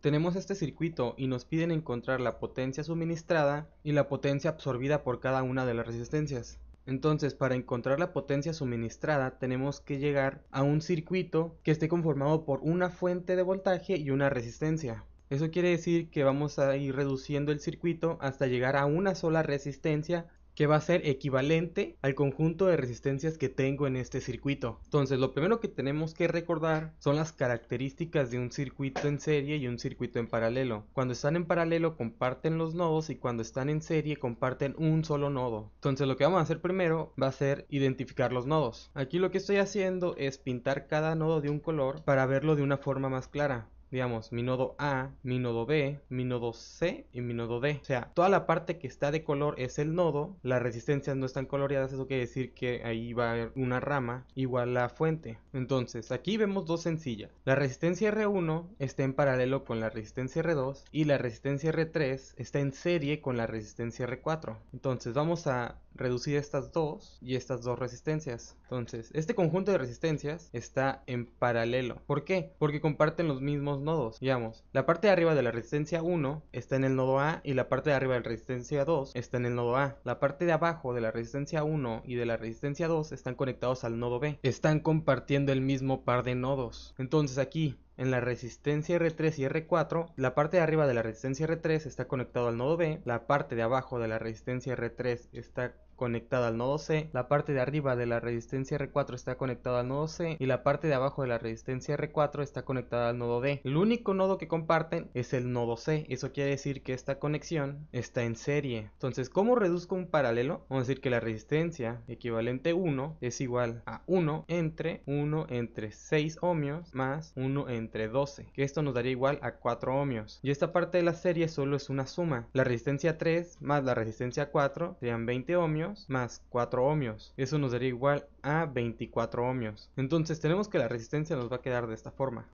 Tenemos este circuito y nos piden encontrar la potencia suministrada y la potencia absorbida por cada una de las resistencias. Entonces, para encontrar la potencia suministrada tenemos que llegar a un circuito que esté conformado por una fuente de voltaje y una resistencia. Eso quiere decir que vamos a ir reduciendo el circuito hasta llegar a una sola resistencia que va a ser equivalente al conjunto de resistencias que tengo en este circuito. Entonces, lo primero que tenemos que recordar son las características de un circuito en serie y un circuito en paralelo. Cuando están en paralelo comparten los nodos y cuando están en serie comparten un solo nodo. Entonces, lo que vamos a hacer primero va a ser identificar los nodos. Aquí lo que estoy haciendo es pintar cada nodo de un color para verlo de una forma más clara. Digamos, mi nodo A, mi nodo B, mi nodo C y mi nodo D. O sea, toda la parte que está de color es el nodo, las resistencias no están coloreadas, eso quiere decir que ahí va a haber una rama igual la fuente. Entonces, aquí vemos dos sencillas. La resistencia R1 está en paralelo con la resistencia R2 y la resistencia R3 está en serie con la resistencia R4. Entonces, vamos a reducir estas dos y estas dos resistencias. Entonces, este conjunto de resistencias está en paralelo. ¿Por qué? Porque comparten los mismos nodos. Digamos, la parte de arriba de la resistencia 1 está en el nodo A y la parte de arriba de la resistencia 2 está en el nodo A. La parte de abajo de la resistencia 1 y de la resistencia 2 están conectados al nodo B. Están compartiendo el mismo par de nodos. Entonces aquí en la resistencia R3 y R4, la parte de arriba de la resistencia R3 está conectado al nodo B, la parte de abajo de la resistencia R3 está conectada al nodo C, la parte de arriba de la resistencia R4 está conectada al nodo C y la parte de abajo de la resistencia R4 está conectada al nodo D. El único nodo que comparten es el nodo C, eso quiere decir que esta conexión está en serie. Entonces, ¿cómo reduzco un paralelo? Vamos a decir que la resistencia equivalente 1 es igual a 1 entre 6 ohmios más 1 entre 12, que esto nos daría igual a 4 ohmios. Y esta parte de la serie solo es una suma. La resistencia 3 más la resistencia 4 serían 20 ohmios más 4 ohmios. Eso nos daría igual a 24 ohmios. Entonces tenemos que la resistencia nos va a quedar de esta forma.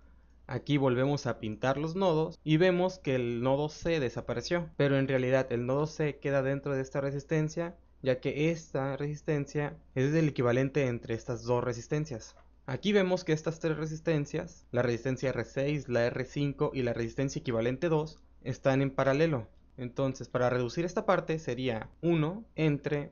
Aquí volvemos a pintar los nodos y vemos que el nodo C desapareció, pero en realidad el nodo C queda dentro de esta resistencia, ya que esta resistencia es el equivalente entre estas dos resistencias. Aquí vemos que estas tres resistencias, la resistencia R6, la R5 y la resistencia equivalente 2, están en paralelo. Entonces, para reducir esta parte sería 1 entre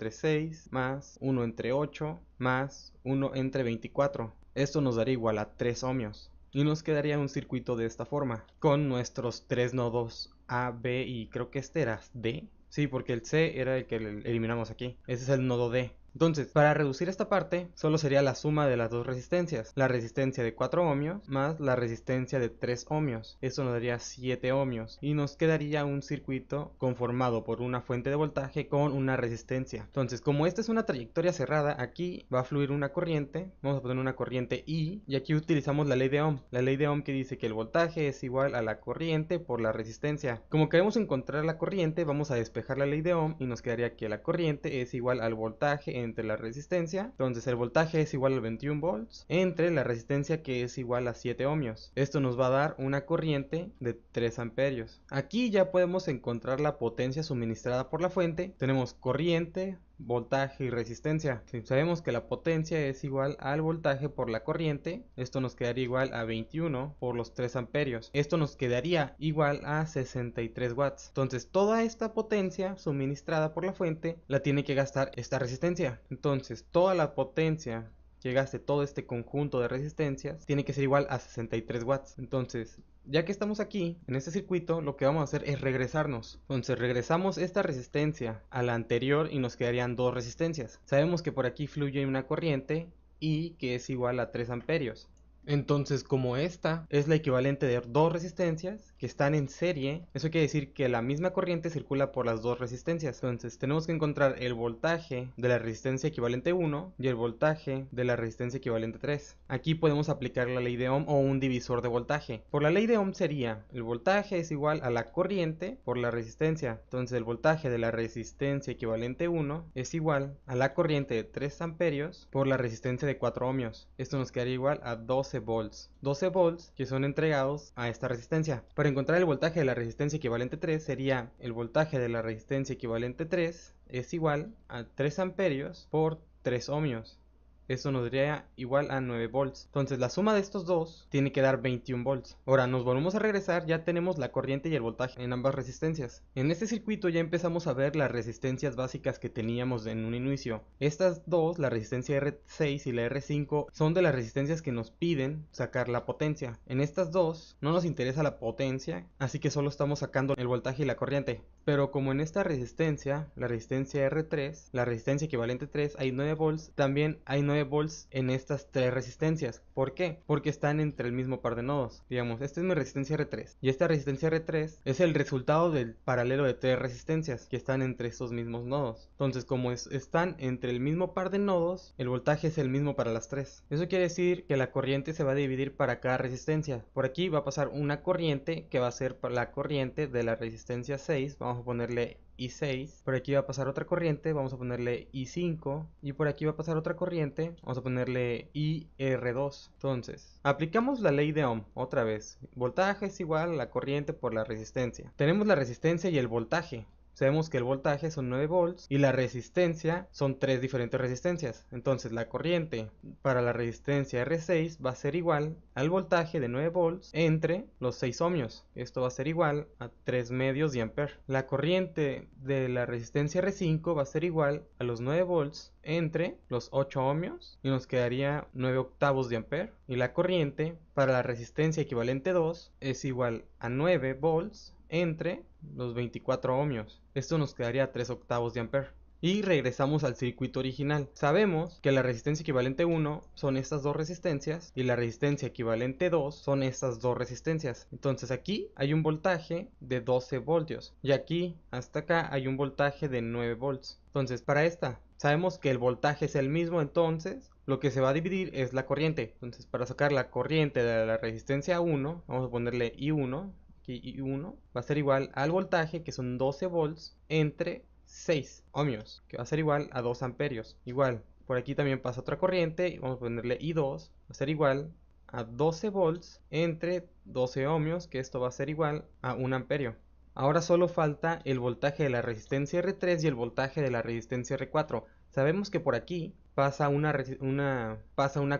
6 más 1 entre 8 más 1 entre 24. Esto nos daría igual a 3 ohmios. Y nos quedaría un circuito de esta forma, con nuestros tres nodos A, B y creo que este era D. Sí, porque el C era el que eliminamos aquí. Ese es el nodo D. Entonces, para reducir esta parte, solo sería la suma de las dos resistencias. La resistencia de 4 ohmios más la resistencia de 3 ohmios. Eso nos daría 7 ohmios. Y nos quedaría un circuito conformado por una fuente de voltaje con una resistencia. Entonces, como esta es una trayectoria cerrada, aquí va a fluir una corriente. Vamos a poner una corriente I. Y aquí utilizamos la ley de Ohm. La ley de Ohm que dice que el voltaje es igual a la corriente por la resistencia. Como queremos encontrar la corriente, vamos a despejar la ley de Ohm y nos quedaría que la corriente es igual al voltaje entre la resistencia. Entonces el voltaje es igual a 21 volts entre la resistencia que es igual a 7 ohmios. Esto nos va a dar una corriente de 3 amperios. Aquí ya podemos encontrar la potencia suministrada por la fuente. Tenemos corriente, voltaje y resistencia. Si sabemos que la potencia es igual al voltaje por la corriente, esto nos quedaría igual a 21 por los 3 amperios. Esto nos quedaría igual a 63 watts. Entonces toda esta potencia suministrada por la fuente la tiene que gastar esta resistencia. Entonces toda la potencia que gaste todo este conjunto de resistencias tiene que ser igual a 63 watts. Entonces, ya que estamos aquí en este circuito, lo que vamos a hacer es regresarnos. Entonces regresamos esta resistencia a la anterior y nos quedarían dos resistencias. Sabemos que por aquí fluye una corriente I que es igual a 3 amperios. Entonces, como esta es la equivalente de dos resistencias que están en serie, eso quiere decir que la misma corriente circula por las dos resistencias. Entonces, tenemos que encontrar el voltaje de la resistencia equivalente 1 y el voltaje de la resistencia equivalente 3. Aquí podemos aplicar la ley de Ohm o un divisor de voltaje. Por la ley de Ohm sería, el voltaje es igual a la corriente por la resistencia. Entonces, el voltaje de la resistencia equivalente 1 es igual a la corriente de 3 amperios por la resistencia de 4 ohmios. Esto nos quedaría igual a 12 volts. 12 volts que son entregados a esta resistencia. Para encontrar el voltaje de la resistencia equivalente 3 sería el voltaje de la resistencia equivalente 3 es igual a 3 amperios por 3 ohmios. Eso nos daría igual a 9 volts. Entonces la suma de estos dos tiene que dar 21 volts. Ahora nos volvemos a regresar, ya tenemos la corriente y el voltaje en ambas resistencias. En este circuito ya empezamos a ver las resistencias básicas que teníamos en un inicio. Estas dos, la resistencia R6 y la R5, son de las resistencias que nos piden sacar la potencia. En estas dos no nos interesa la potencia, así que solo estamos sacando el voltaje y la corriente. Pero como en esta resistencia, la resistencia R3, la resistencia equivalente 3, hay 9 volts, también hay 9 volts en estas tres resistencias. ¿Por qué? Porque están entre el mismo par de nodos. Digamos, esta es mi resistencia R3 y esta resistencia R3 es el resultado del paralelo de tres resistencias que están entre estos mismos nodos. Entonces, como están entre el mismo par de nodos, el voltaje es el mismo para las tres. Eso quiere decir que la corriente se va a dividir para cada resistencia. Por aquí va a pasar una corriente que va a ser la corriente de la resistencia 6. Vamos a ponerle I6, por aquí va a pasar otra corriente, vamos a ponerle I5, y por aquí va a pasar otra corriente, vamos a ponerle IR2. Entonces, aplicamos la ley de Ohm otra vez. Voltaje es igual a la corriente por la resistencia. Tenemos la resistencia y el voltaje. Sabemos que el voltaje son 9 volts y la resistencia son tres diferentes resistencias. Entonces la corriente para la resistencia R6 va a ser igual al voltaje de 9 volts entre los 6 ohmios. Esto va a ser igual a 3 medios de ampere. La corriente de la resistencia R5 va a ser igual a los 9 volts entre los 8 ohmios y nos quedaría 9 octavos de ampere. Y la corriente para la resistencia equivalente 2 es igual a 9 volts entre los 24 ohmios. Esto nos quedaría 3 octavos de ampere. Y regresamos al circuito original. Sabemos que la resistencia equivalente 1 son estas dos resistencias y la resistencia equivalente 2 son estas dos resistencias. Entonces aquí hay un voltaje de 12 voltios y aquí hasta acá hay un voltaje de 9 volts. Entonces para esta sabemos que el voltaje es el mismo, entonces lo que se va a dividir es la corriente. Entonces para sacar la corriente de la resistencia 1 vamos a ponerle I1. I1 va a ser igual al voltaje, que son 12 volts, entre 6 ohmios, que va a ser igual a 2 amperios. Igual, por aquí también pasa otra corriente, y vamos a ponerle I2, va a ser igual a 12 volts entre 12 ohmios, que esto va a ser igual a 1 amperio. Ahora solo falta el voltaje de la resistencia R3 y el voltaje de la resistencia R4. Sabemos que por aquí pasa una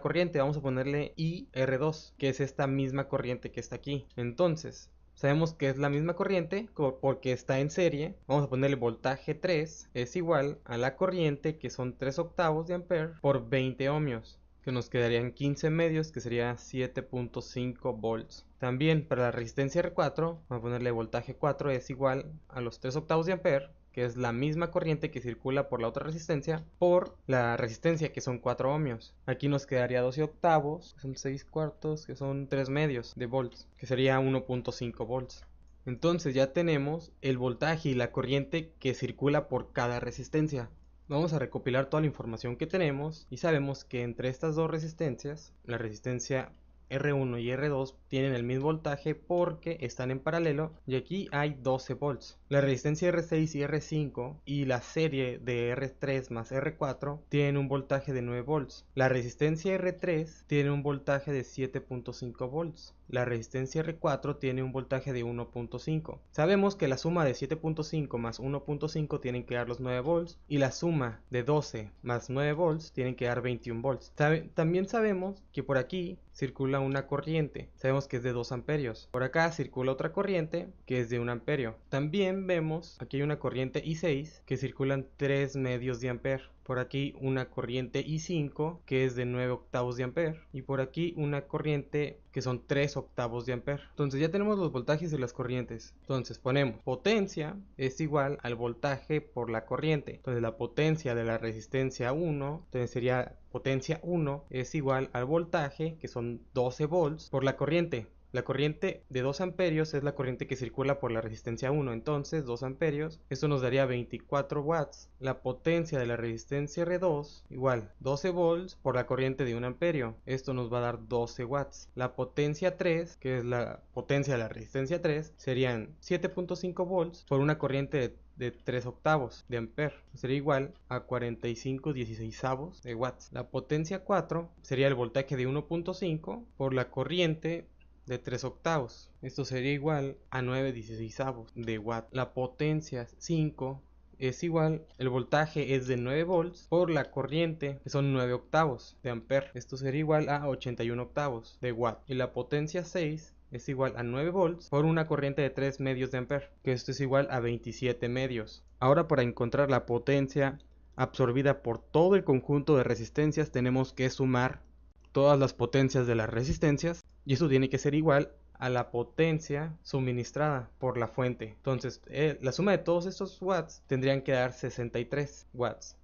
corriente, vamos a ponerle IR2, que es esta misma corriente que está aquí. Entonces, sabemos que es la misma corriente porque está en serie. Vamos a ponerle voltaje 3 es igual a la corriente, que son 3 octavos de ampere, por 20 ohmios, que nos quedarían 15 medios, que sería 7.5 volts. También para la resistencia R4, vamos a ponerle voltaje 4 es igual a los 3 octavos de ampere, que es la misma corriente que circula por la otra resistencia, por la resistencia, que son 4 ohmios. Aquí nos quedaría 12 octavos, que son 6 cuartos, que son 3 medios de volts, que sería 1.5 volts. Entonces ya tenemos el voltaje y la corriente que circula por cada resistencia. Vamos a recopilar toda la información que tenemos y sabemos que entre estas dos resistencias, la resistencia R1 y R2 tienen el mismo voltaje porque están en paralelo y aquí hay 12 volts. La resistencia R6 y R5 y la serie de R3 más R4 tienen un voltaje de 9 volts. La resistencia R3 tiene un voltaje de 7.5 volts. La resistencia R4 tiene un voltaje de 1.5. Sabemos que la suma de 7.5 más 1.5 tienen que dar los 9 volts y la suma de 12 más 9 volts tienen que dar 21 volts. También sabemos que por aquí circula una corriente, sabemos que es de 2 amperios. Por acá circula otra corriente que es de 1 amperio. También vemos aquí hay una corriente I6 que circulan 3 medios de ampere. Por aquí una corriente I5 que es de 9 octavos de ampere. Y por aquí una corriente que son 3 octavos de ampere. Entonces ya tenemos los voltajes y las corrientes. Entonces ponemos potencia es igual al voltaje por la corriente. Entonces la potencia de la resistencia 1, entonces sería potencia 1 es igual al voltaje, que son 12 volts, por la corriente. La corriente de 2 amperios es la corriente que circula por la resistencia 1, entonces 2 amperios, esto nos daría 24 watts. La potencia de la resistencia R2 igual 12 volts por la corriente de 1 amperio, esto nos va a dar 12 watts. La potencia 3, que es la potencia de la resistencia 3, serían 7.5 volts por una corriente de 3 octavos de ampere, sería igual a 45/16 de watts. La potencia 4 sería el voltaje de 1.5 por la corriente de 3 octavos, esto sería igual a 9/16 de watt. La potencia 5 es igual, el voltaje es de 9 volts por la corriente, que son 9 octavos de ampere. Esto sería igual a 81 octavos de watt. Y la potencia 6 es igual a 9 volts por una corriente de 3 medios de ampere, que esto es igual a 27 medios. Ahora, para encontrar la potencia absorbida por todo el conjunto de resistencias, tenemos que sumar todas las potencias de las resistencias, y eso tiene que ser igual a la potencia suministrada por la fuente. Entonces, la suma de todos estos watts tendrían que dar 63 watts.